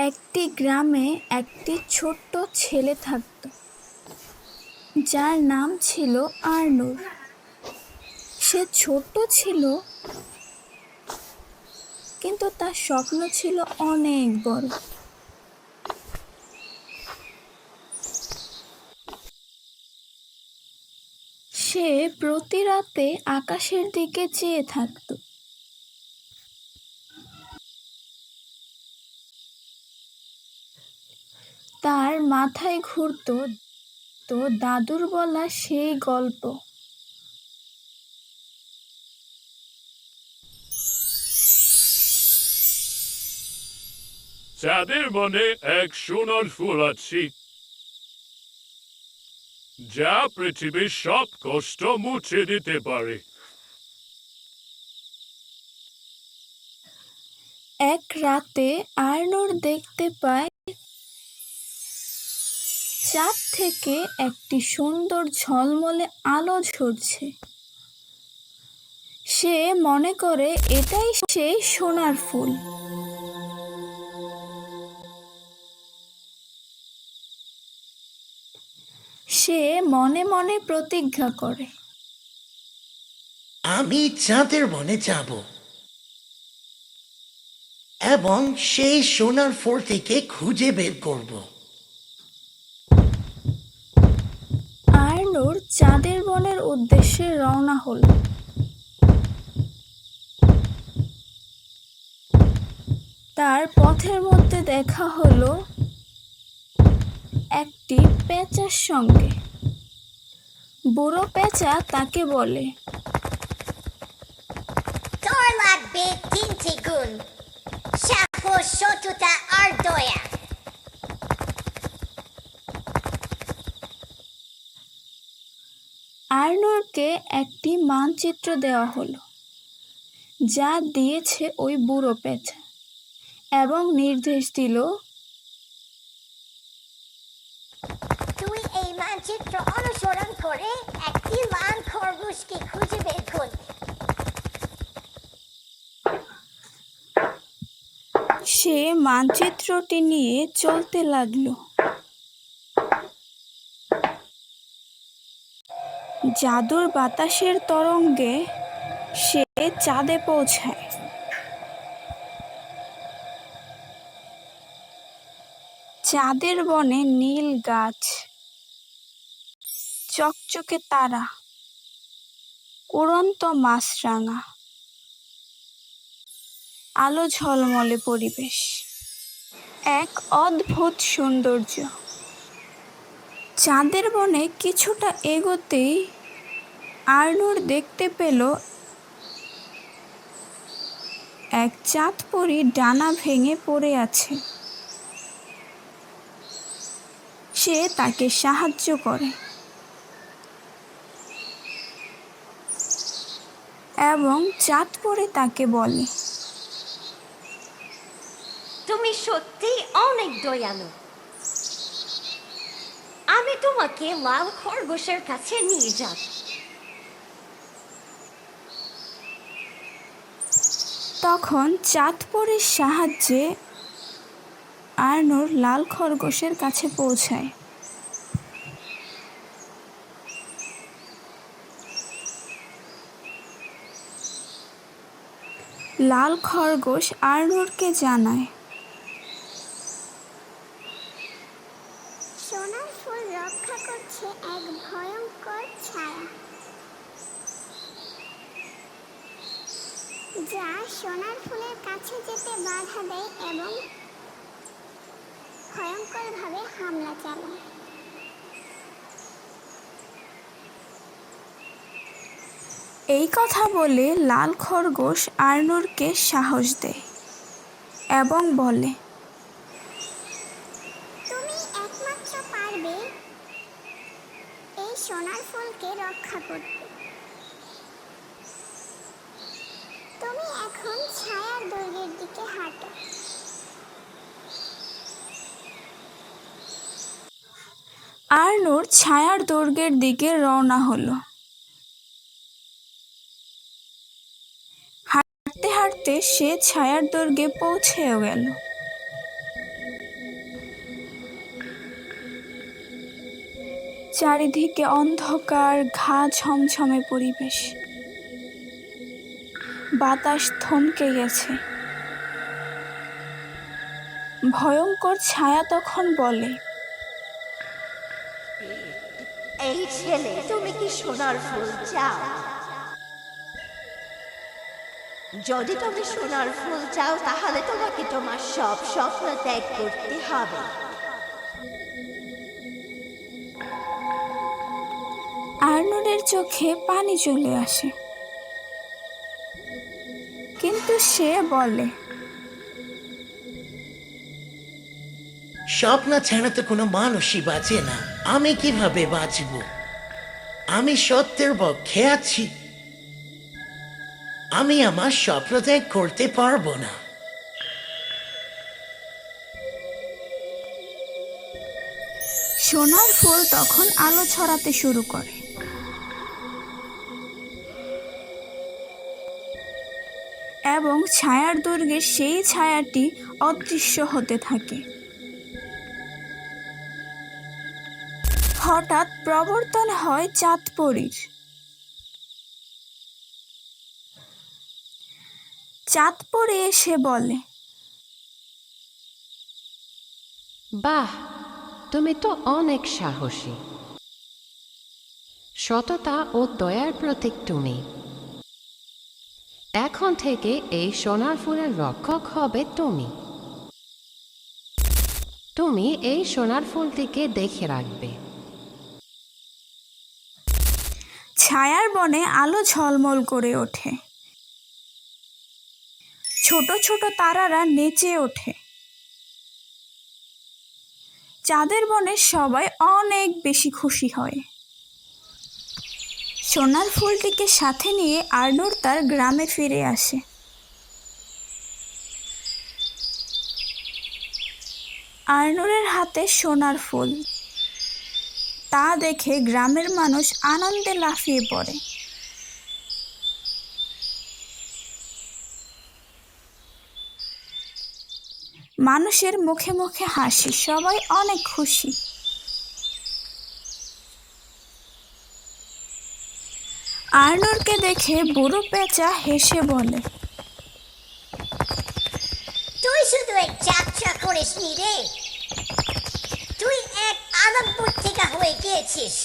একটি গ্রামে একটি ছোট্ট ছেলে থাকত, যার নাম ছিল আর্নুর। সে ছোট্ট ছিল, কিন্তু তার স্বপ্ন ছিল অনেক বড়। সে প্রতি রাতে আকাশের দিকে চেয়ে থাকত। তার মাথায় ঘুরত তো দাদুর বলা সেই গল্প। যাদের মনে এক সোনার ফুল আছে, যা পৃথিবীর সব কষ্ট মুছে দিতে পারে। এক রাতে আর্নুর দেখতে পায় চাঁদ থেকে একটি সুন্দর ঝলমলে আলো ঝরছে। সে মনে করে এটাই সেই সোনার ফুল। সে মনে মনে প্রতিজ্ঞা করে, আমি চাঁদের বনে যাব এবং সেই সোনার ফুলটিকে খুঁজে বের করব। আর্নুর চাঁদের বনের উদ্দেশ্যে রওনা হল। তার পথের মধ্যে দেখা হলো একটি পেঁচার সঙ্গে। বুড়ো পেঁচা তাকে বলে, তোর লাগবে 3টি গুণ: সাহস, সততা আর দয়া। আর্নুরকে একটি মানচিত্র দেওয়া হলো, যা দিয়েছে ওই বুড়ো পেঁচা, এবং নির্দেশ দিল, তুই এই মানচিত্র অনুসরণ করে একটি লাল খরগোশকে খুঁজে বের করবি। সে মানচিত্রটি নিয়ে চলতে লাগলো। জাদুর বাতাসের তরঙ্গে সে চাঁদে পৌঁছায়। চাঁদের বনে নীল গাছ, চকচকে তারা, উড়ন্ত মাছরাঙা, আলো ঝলমলে পরিবেশ, এক অদ্ভুত সৌন্দর্য। চাঁদের বনে কিছুটা এগোতেই আর্নুর দেখতে পেল এক চাঁদপরী ডানা ভেঙে পড়ে আছে। সে তাকে সাহায্য করে এবং চাঁদপরী তাকে বলে, তুমি সত্যি অনেক দয়ালু। আমি তোমাকে লাল খরগোশের কাছে নিয়ে যাব। তখন চাঁদপরীর সাহায্যে আর্নুর লাল খরগোশের কাছে পৌঁছায়। লাল খরগোশ আর্নুরকে জানায়, সোনার ফুল রক্ষা করছে এক ভয়ঙ্কর ছায়া, যা সোনার ফুলের কাছে যেতে বাধা দেয় এবং ভয়ঙ্করভাবে হামলা চালায়। এই কথা বলে লাল খরগোশ আর্নুরকে সাহস দেয় এবং বলে, তুমি একমাত্র পারবে এই সোনার ফুলকে রক্ষা করতে। তুমি এখন ছায়ার দৈর্ঘ্যের দিকে হাঁটো। আর্নুর ছায়ার দৈর্ঘ্যের দিকে রওনা হলো। হাঁটতে হাঁটতে সে ছায়ার দৈর্ঘ্যে পৌঁছেও গেল। চারিদিকে অন্ধকার, ঘা ছমছমে পরিবেশ। বাতাস থমকে গেছে। ভয়ঙ্কর ছায়া তখন বলে, এই ছেলে, তুমি কি সোনার ফুল চাও? যদি তুমি সোনার ফুল চাও তাহলে তোমাকে তোমার সব স্বপ্ন ত্যাগ করতে হবে। আর্নল্ডের চোখে পানি চলে আসে, কিন্তু সে বলে, স্বপ্ন ছাড়া তো কোনো মানুষই বাঁচে না। আমি কিভাবে বাঁচব? আমি সত্যের পক্ষে আছি। আমি আমার স্বপ্ন ত্যাগ করতে পারবো না। সোনার ফুল তখন আলো ছড়াতে শুরু করে। এবং ছায়ার দুর্গে সেই ছায়াটি অদৃশ্য হতে থাকে। হঠাৎ প্রবর্তন হয় চাঁদপরীর। চাঁদপরী এসে বলে, বাহ, তুমি তো অনেক সাহসী। সততা ও দয়ার প্রতীক তুমি। এখন থেকে এই সোনার ফুলের রক্ষক হবে তুমি। তুমি এই সোনার ফুলটিকে দেখে রাখবে। ছায়ার বনে আলো ঝলমল করে ওঠে। ছোট ছোট তারারা নেচে ওঠে। চাঁদের বনে সবাই অনেক বেশি খুশি হয়। সোনার ফুলটিকে সাথে নিয়ে আর্নল্ড তার গ্রামে ফিরে আসে। আর্নল্ডের হাতে সোনার ফুল। তা দেখে গ্রামের মানুষ আনন্দে লাফিয়ে পড়ে। মানুষের মুখে মুখে হাসি, সবাই অনেক খুশি। আর্নল্ডকে দেখে বুড়ো পেঁচা হেসে বলে, তুই শুধু এক যাত্রা করিস নি রে, তুই এক আদম পত্রিকা হয়ে গিয়েছিস।